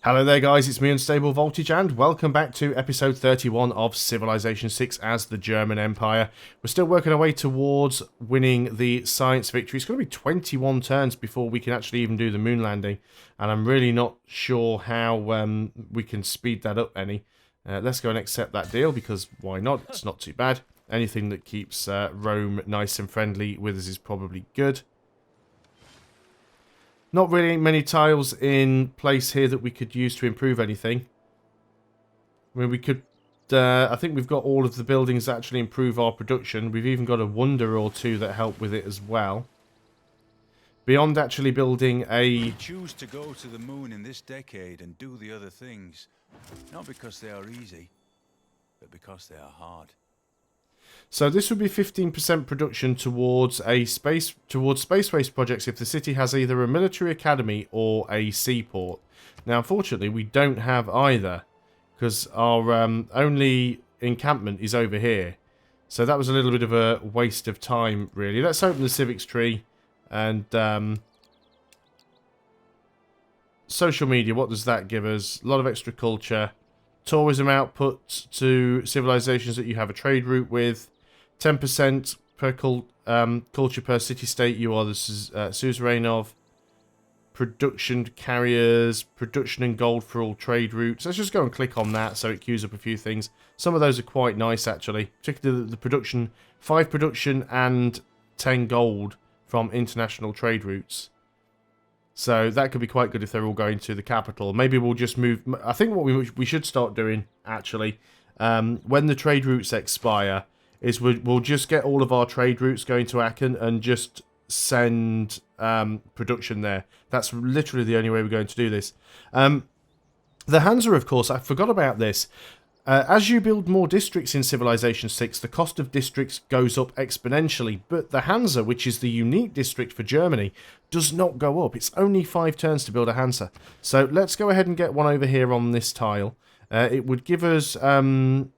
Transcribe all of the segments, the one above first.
Hello there guys, it's me Unstable Voltage and welcome back to episode 31 of Civilization 6 as the German Empire. We're still working our way towards winning the science victory. It's going to be 21 turns before we can actually even do the moon landing, and I'm really not sure how we can speed that up any. Let's go and accept that deal because why not? It's not too bad. Anything that keeps Rome nice and friendly with us is probably good. Not really many tiles in place here that we could use to improve anything. I mean, we could... I think we've got all of the buildings that actually improve our production. We've even got a wonder or two that help with it as well. Beyond actually building a... We choose to go to the moon in this decade and do the other things, not because they are easy, but because they are hard. So this would be 15% production towards space waste projects if the city has either a military academy or a seaport. Now, unfortunately, we don't have either because our only encampment is over here. So that was a little bit of a waste of time, really. Let's open the civics tree and social media. What does that give us? A lot of extra culture. Tourism output to civilizations that you have a trade route with. 10% per culture per city-state you are the suzerain of. Production carriers, production and gold for all trade routes. Let's just go and click on that so it queues up a few things. Some of those are quite nice actually, particularly the production, 5 production and 10 gold from international trade routes. So that could be quite good if they're all going to the capital. Maybe we'll just move... I think what we should start doing actually, when the trade routes expire, is we'll just get all of our trade routes going to Aachen and just send production there. That's literally the only way we're going to do this. The Hansa, of course, I forgot about this. As you build more districts in Civilization 6, the cost of districts goes up exponentially, but the Hansa, which is the unique district for Germany, does not go up. It's only 5 turns to build a Hansa. So let's go ahead and get one over here on this tile. It would give us 2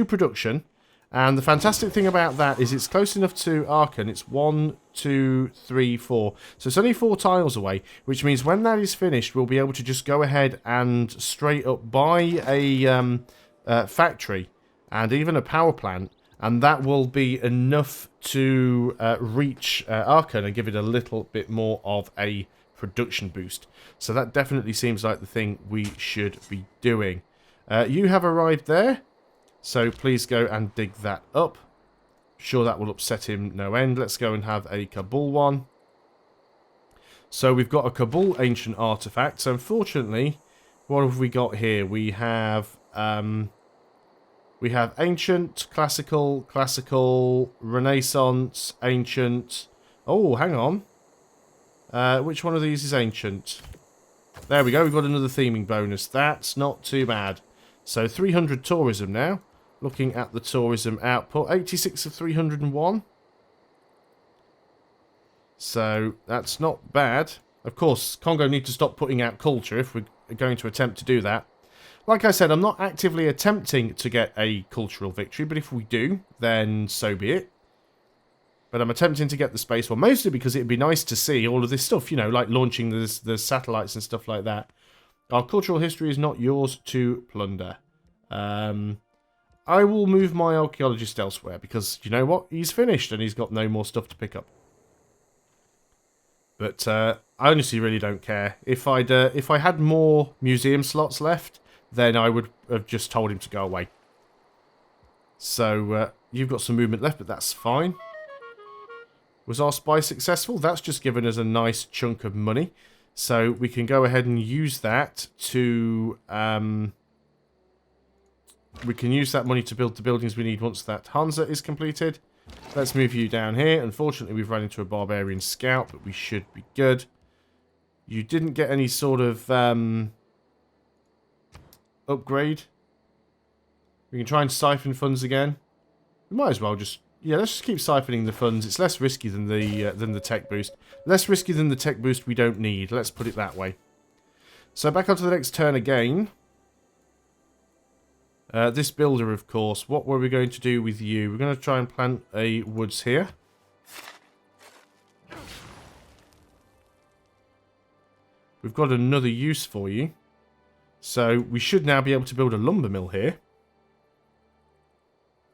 production. And the fantastic thing about that is it's close enough to Aachen. It's 1, 2, 3, 4. So it's only 4 tiles away, which means when that is finished, we'll be able to just go ahead and straight up buy a factory and even a power plant. And that will be enough to reach Aachen and give it a little bit more of a production boost. So that definitely seems like the thing we should be doing. You have arrived there. So please go and dig that up. Sure, that will upset him no end. Let's go and have a Kabul one. So we've got a Kabul ancient artifact. So unfortunately, what have we got here? We have ancient, classical, Renaissance, ancient. Oh, hang on. Which one of these is ancient? There we go. We've got another theming bonus. That's not too bad. So 300 tourism now. Looking at the tourism output, 86 of 301. So that's not bad. Of course, Congo need to stop putting out culture if we're going to attempt to do that. Like I said, I'm not actively attempting to get a cultural victory, but if we do, then so be it. But I'm attempting to get the space one, mostly because it'd be nice to see all of this stuff, you know, like launching the satellites and stuff like that. Our cultural history is not yours to plunder. I will move my archaeologist elsewhere because, you know what, he's finished and he's got no more stuff to pick up. But I honestly really don't care. If I had more museum slots left, then I would have just told him to go away. So you've got some movement left, but that's fine. Was our spy successful? That's just given us a nice chunk of money. So we can go ahead and use that to... we can use that money to build the buildings we need once that Hansa is completed. Let's move you down here. Unfortunately, we've run into a barbarian scout, but we should be good. You didn't get any sort of upgrade. We can try and siphon funds again. We might as well just... Yeah, let's just keep siphoning the funds. It's less risky than the tech boost. Less risky than the tech boost we don't need. Let's put it that way. So back onto the next turn again. This builder, of course, what were we going to do with you? We're going to try and plant a woods here. We've got another use for you. So we should now be able to build a lumber mill here.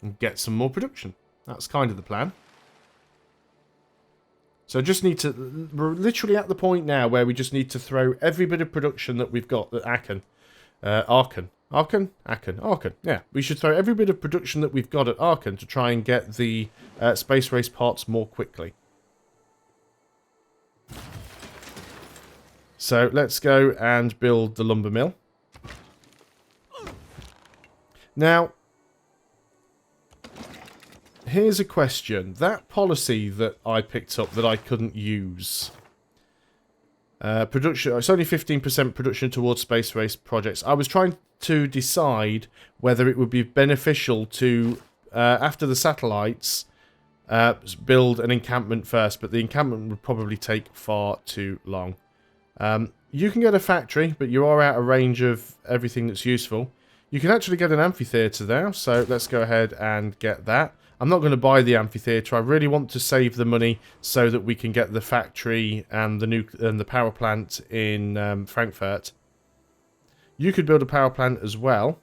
And get some more production. That's kind of the plan. So just need to... We're literally at the point now where we just need to throw every bit of production that we've got at Aachen. Aachen. Yeah, we should throw every bit of production that we've got at Aachen to try and get the space race parts more quickly. So let's go and build the lumber mill. Now, here's a question. That policy that I picked up that I couldn't use. Production. It's only 15% production towards space race projects. I was trying to decide whether it would be beneficial to, after the satellites, build an encampment first, but the encampment would probably take far too long. You can get a factory, but you are out of range of everything that's useful. You can actually get an amphitheatre now, so let's go ahead and get that. I'm not going to buy the amphitheatre. I really want to save the money so that we can get the factory and the power plant in Frankfurt. You could build a power plant as well.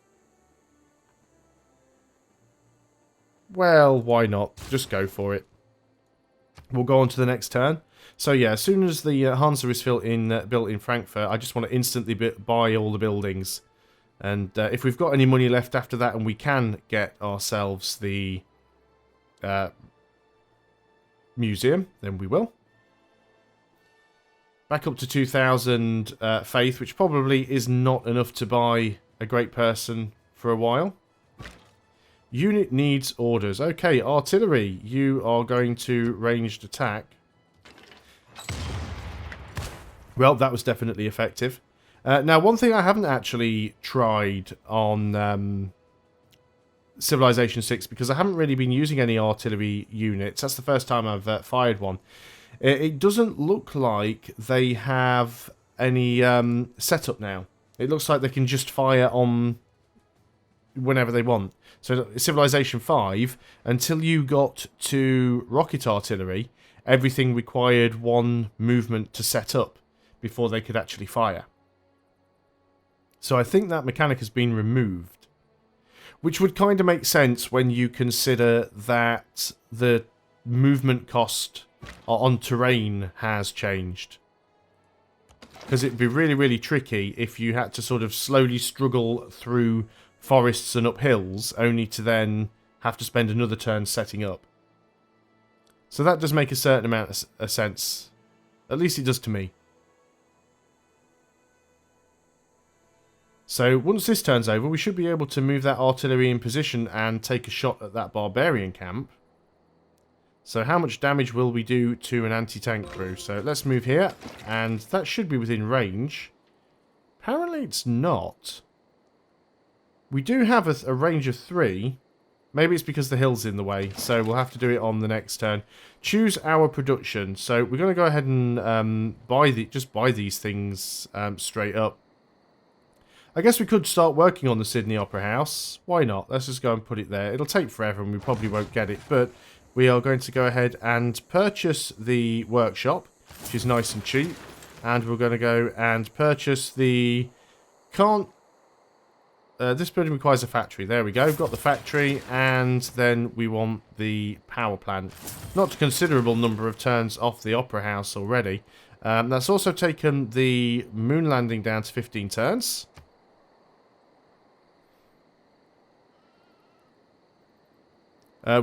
Well, why not? Just go for it. We'll go on to the next turn. So yeah, as soon as the Hansa is built in Frankfurt, I just want to instantly buy all the buildings. And if we've got any money left after that and we can get ourselves the museum, then we will. Back up to 2,000 faith, which probably is not enough to buy a great person for a while. Unit needs orders. Okay, artillery, you are going to ranged attack. Well, that was definitely effective. Now, one thing I haven't actually tried on Civilization 6, because I haven't really been using any artillery units. That's the first time I've fired one. It doesn't look like they have any setup now. It looks like they can just fire on whenever they want. So Civilization 5, until you got to rocket artillery, everything required one movement to set up before they could actually fire. So I think that mechanic has been removed. Which would kind of make sense when you consider that the movement cost on terrain has changed. Because it'd be really, really tricky if you had to sort of slowly struggle through forests and up hills, only to then have to spend another turn setting up. So that does make a certain amount of sense. At least it does to me. So once this turn's over, we should be able to move that artillery in position and take a shot at that barbarian camp. So how much damage will we do to an anti-tank crew? So let's move here, and that should be within range. Apparently it's not. We do have a range of 3. Maybe it's because the hill's in the way, so we'll have to do it on the next turn. Choose our production. So we're going to go ahead and just buy these things straight up. I guess we could start working on the Sydney Opera House. Why not? Let's just go and put it there. It'll take forever and we probably won't get it, but we are going to go ahead and purchase the workshop, which is nice and cheap. And we're going to go and purchase the... this building requires a factory. There we go. We've got the factory, and then we want the power plant. Not a considerable number of turns off the Opera House already. That's also taken the moon landing down to 15 turns.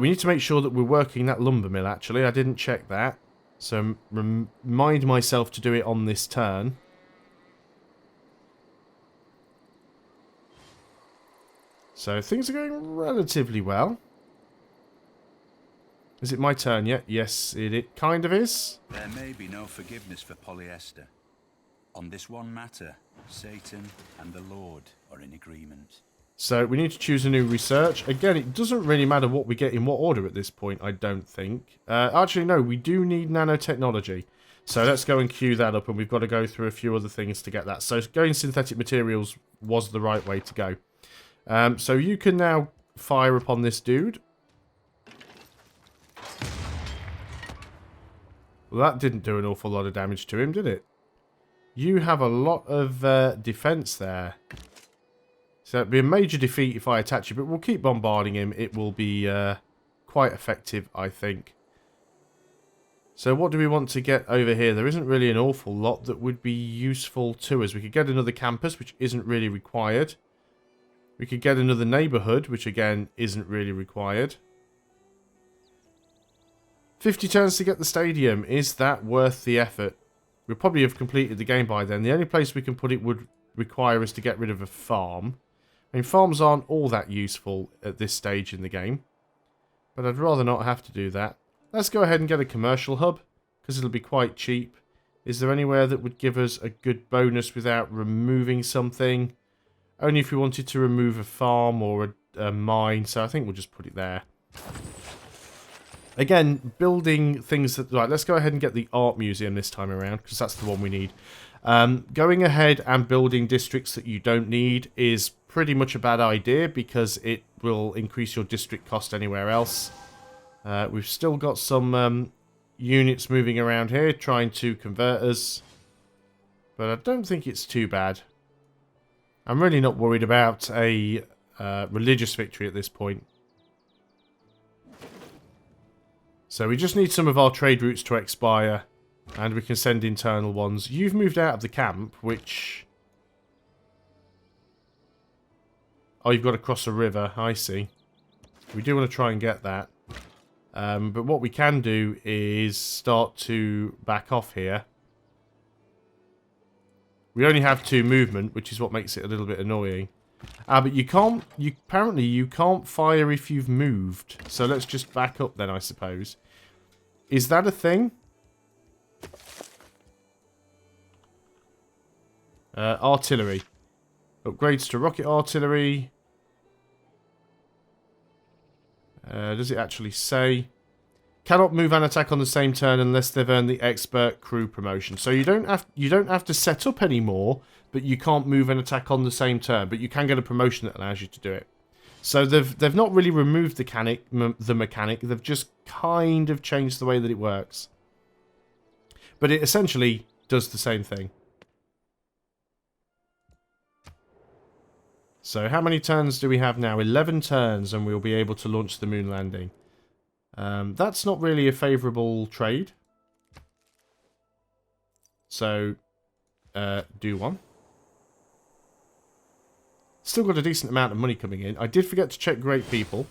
We need to make sure that we're working that lumber mill, actually. I didn't check that. So remind myself to do it on this turn. So things are going relatively well. Is it my turn yet? Yes, it kind of is. There may be no forgiveness for polyester. On this one matter, Satan and the Lord are in agreement. So we need to choose a new research. Again, it doesn't really matter what we get in what order at this point, I don't think. Actually, no, we do need nanotechnology. So let's go and queue that up, and we've got to go through a few other things to get that. So going synthetic materials was the right way to go. So you can now fire upon this dude. Well, that didn't do an awful lot of damage to him, did it? You have a lot of defense there. So it'd be a major defeat if I attach it, but we'll keep bombarding him. It will be quite effective, I think. So what do we want to get over here? There isn't really an awful lot that would be useful to us. We could get another campus, which isn't really required. We could get another neighbourhood, which again isn't really required. 50 turns to get the stadium. Is that worth the effort? We'll probably have completed the game by then. The only place we can put it would require us to get rid of a farm. I mean, farms aren't all that useful at this stage in the game. But I'd rather not have to do that. Let's go ahead and get a commercial hub, because it'll be quite cheap. Is there anywhere that would give us a good bonus without removing something? Only if we wanted to remove a farm or a mine, so I think we'll just put it there. Again, building things that... Right, let's go ahead and get the art museum this time around, because that's the one we need. Going ahead and building districts that you don't need is pretty much a bad idea, because it will increase your district cost anywhere else. We've still got some units moving around here trying to convert us. But I don't think it's too bad. I'm really not worried about a religious victory at this point. So we just need some of our trade routes to expire. And we can send internal ones. You've moved out of the camp, which... Oh, you've got to cross a river. I see. We do want to try and get that. But what we can do is start to back off here. We only have 2 movement, which is what makes it a little bit annoying. But you can't... apparently you can't fire if you've moved. So let's just back up then, I suppose. Is that a thing? Artillery. Upgrades to rocket artillery. Does it actually say? Cannot move and attack on the same turn unless they've earned the expert crew promotion. So you don't have to set up anymore, but you can't move and attack on the same turn. But you can get a promotion that allows you to do it. So they've not really removed the mechanic. They've just kind of changed the way that it works. But it essentially does the same thing. So how many turns do we have now? 11 turns, and we'll be able to launch the moon landing. That's not really a favourable trade. So, do one. Still got a decent amount of money coming in. I did forget to check Great People.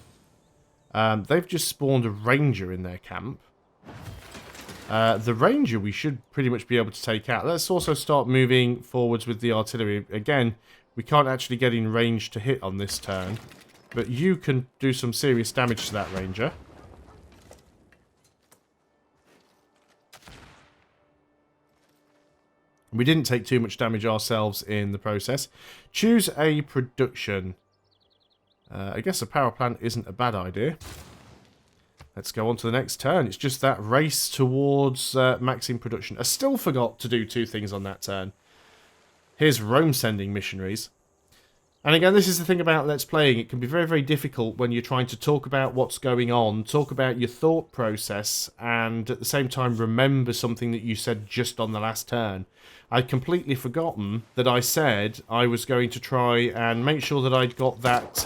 They've just spawned a ranger in their camp. The ranger we should pretty much be able to take out. Let's also start moving forwards with the artillery. Again, we can't actually get in range to hit on this turn. But you can do some serious damage to that ranger. We didn't take too much damage ourselves in the process. Choose a production. I guess a power plant isn't a bad idea. Let's go on to the next turn. It's just that race towards maxing production. I still forgot to do 2 things on that turn. Here's Rome sending missionaries. And again, this is the thing about Let's Playing. It can be very, very difficult when you're trying to talk about what's going on, talk about your thought process, and at the same time remember something that you said just on the last turn. I'd completely forgotten that I said I was going to try and make sure that I'd got that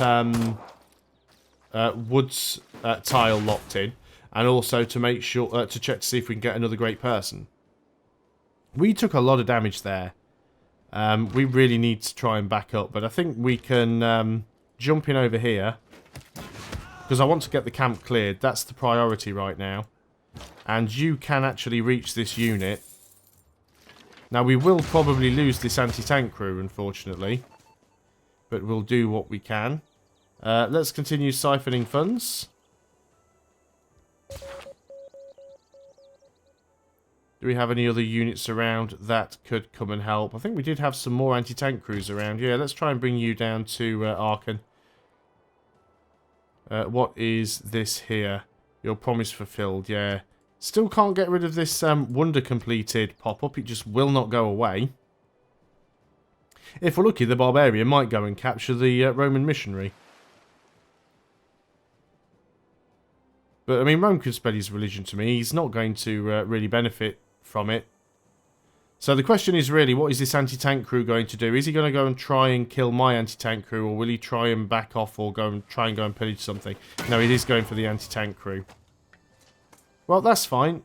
woods tile locked in, and also to make sure to check to see if we can get another great person. We took a lot of damage there. We really need to try and back up, but I think we can jump in over here because I want to get the camp cleared. That's the priority right now. And you can actually reach this unit. Now, we will probably lose this anti-tank crew, unfortunately, but we'll do what we can. Let's continue siphoning funds. Do we have any other units around that could come and help? I think we did have some more anti-tank crews around. Yeah, let's try and bring you down to Aachen. What is this here? Your promise fulfilled, yeah. Still can't get rid of this wonder completed pop-up. It just will not go away. If we're lucky, the barbarian might go and capture the Roman missionary. But, I mean, Rome could spread his religion to me. He's not going to really benefit from it. So the question is really, what is this anti-tank crew going to do? Is he going to go and try and kill my anti-tank crew, or will he try and back off or try and go and pillage something? No, he is going for the anti-tank crew. Well, that's fine.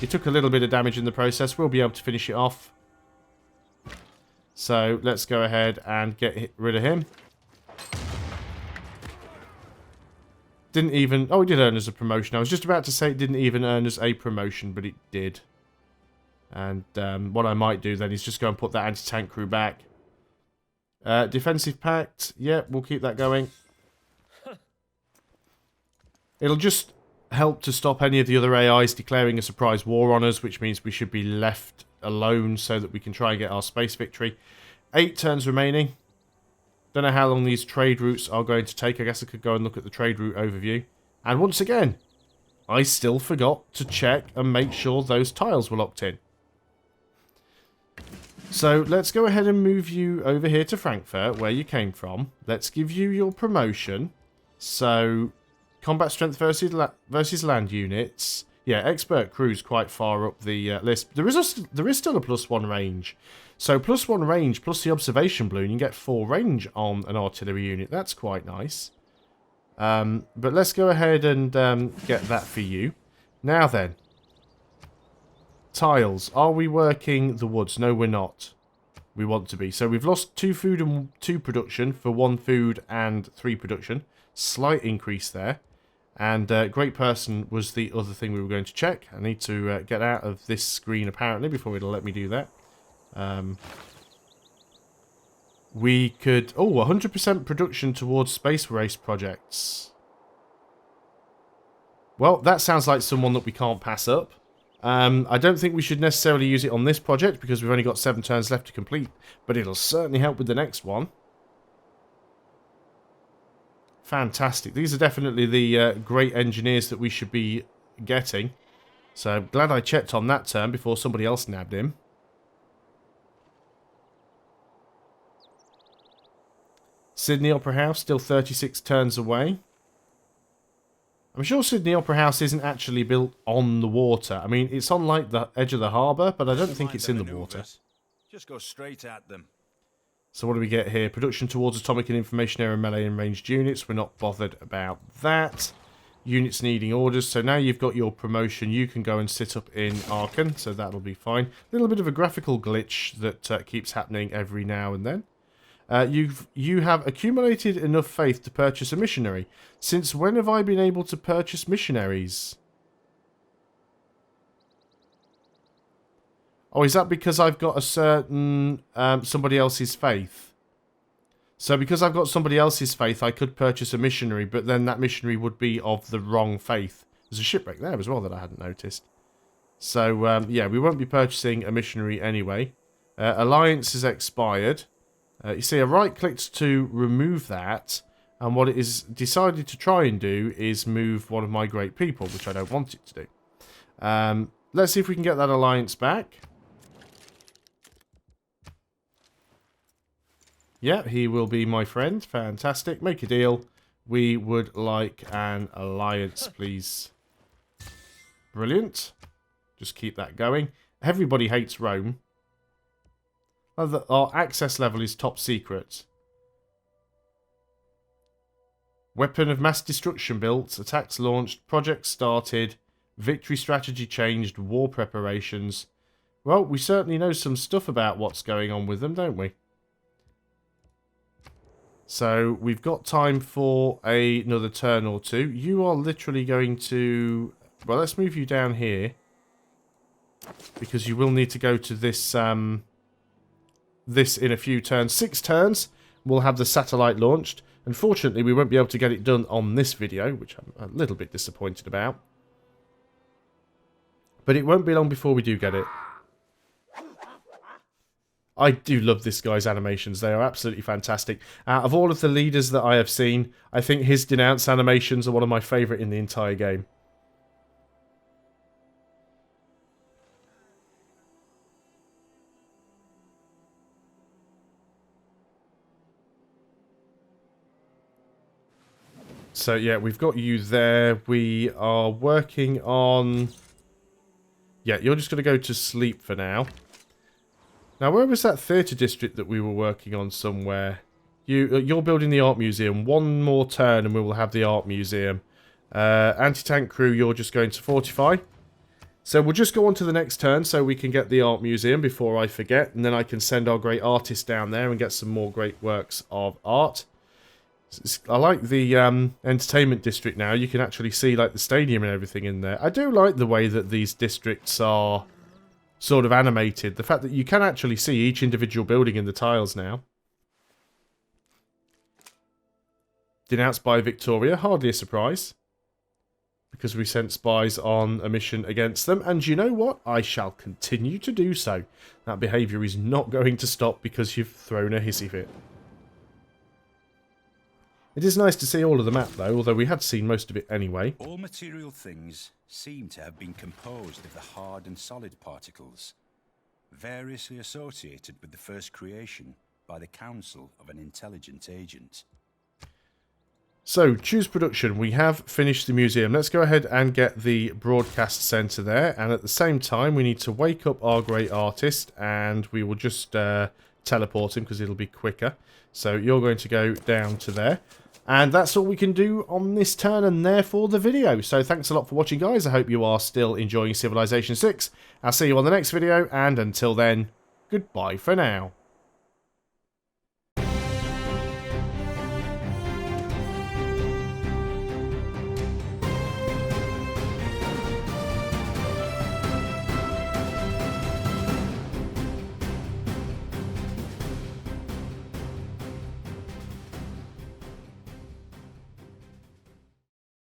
He took a little bit of damage in the process. We'll be able to finish it off. So let's go ahead and get rid of him. Didn't even... Oh, he did earn us a promotion. I was just about to say it didn't even earn us a promotion, but it did. And what I might do then is just go and put that anti-tank crew back. Defensive pact. Yeah, we'll keep that going. It'll just help to stop any of the other AIs declaring a surprise war on us, which means we should be left alone so that we can try and get our space victory. 8 turns remaining. Don't know how long these trade routes are going to take. I guess I could go and look at the trade route overview. And once again, I still forgot to check and make sure those tiles were locked in. So let's go ahead and move you over here to Frankfurt, where you came from. Let's give you your promotion. So, combat strength versus land units. Yeah, expert crew's quite far up the list. There is still a +1 range. So +1 range plus the observation balloon, you can get 4 range on an artillery unit. That's quite nice. But let's go ahead and get that for you. Now then. Tiles. Are we working the woods? No, we're not. We want to be. So we've lost 2 food and 2 production for 1 food and 3 production. Slight increase there. And great person was the other thing we were going to check. I need to get out of this screen apparently before it'll let me do that. We could... Oh, 100% production towards space race projects. Well, that sounds like someone that we can't pass up. I don't think we should necessarily use it on this project because we've only got 7 turns left to complete. But it'll certainly help with the next one. Fantastic. These are definitely the great engineers that we should be getting. So I'm glad I checked on that turn before somebody else nabbed him. Sydney Opera House, still 36 turns away. I'm sure Sydney Opera House isn't actually built on the water. I mean, it's on like the edge of the harbour, but I don't think it's in the water. Just go straight at them. So what do we get here? Production towards atomic and information area melee and ranged units. We're not bothered about that. Units needing orders. So now you've got your promotion. You can go and sit up in Aachen, so that'll be fine. A little bit of a graphical glitch that keeps happening every now and then. You have accumulated enough faith to purchase a missionary. Since when have I been able to purchase missionaries? Oh, is that because I've got a certain somebody else's faith? So because I've got somebody else's faith, I could purchase a missionary, but then that missionary would be of the wrong faith. There's a shipwreck there as well that I hadn't noticed. So, yeah, we won't be purchasing a missionary anyway. Alliance is expired. You see, I right-clicked to remove that, and what it is decided to try and do is move one of my great people, which I don't want it to do. Let's see if we can get that alliance back. Yeah, he will be my friend. Fantastic. Make a deal. We would like an alliance, please. Brilliant. Just keep that going. Everybody hates Rome. Our access level is top secret. Weapon of mass destruction built. Attacks launched. Project started. Victory strategy changed. War preparations. Well, we certainly know some stuff about what's going on with them, don't we? So, we've got time for another turn or two. You are literally going to... Well, let's move you down here. Because you will need to go to this... this in a few turns. 6 turns, we'll have the satellite launched. Unfortunately, we won't be able to get it done on this video, which I'm a little bit disappointed about. But it won't be long before we do get it. I do love this guy's animations. They are absolutely fantastic. Out of all of the leaders that I have seen, I think his denounce animations are one of my favourite in the entire game. So, yeah, we've got you there. We are working on... Yeah, you're just going to go to sleep for now. Now, where was that theatre district that we were working on somewhere? You're building the art museum. One more turn and we will have the art museum. Anti-tank crew, you're just going to fortify. So we'll just go on to the next turn so we can get the art museum before I forget. And then I can send our great artist down there and get some more great works of art. I like the entertainment district now. You can actually see like the stadium and everything in there. I do like the way that these districts are sort of animated. The fact that you can actually see each individual building in the tiles now. Denounced by Victoria, hardly a surprise. Because we sent spies on a mission against them. And you know what? I shall continue to do so. That behaviour is not going to stop because you've thrown a hissy fit. It is nice to see all of the map though, although we had seen most of it anyway. All material things seem to have been composed of the hard and solid particles, variously associated with the first creation by the counsel of an intelligent agent. So, choose production. We have finished the museum. Let's go ahead and get the broadcast centre there. And at the same time, we need to wake up our great artist. And we will just teleport him because it'll be quicker. So, you're going to go down to there. And that's all we can do on this turn and therefore the video. So, thanks a lot for watching, guys. I hope you are still enjoying Civilization 6. I'll see you on the next video. And until then, goodbye for now.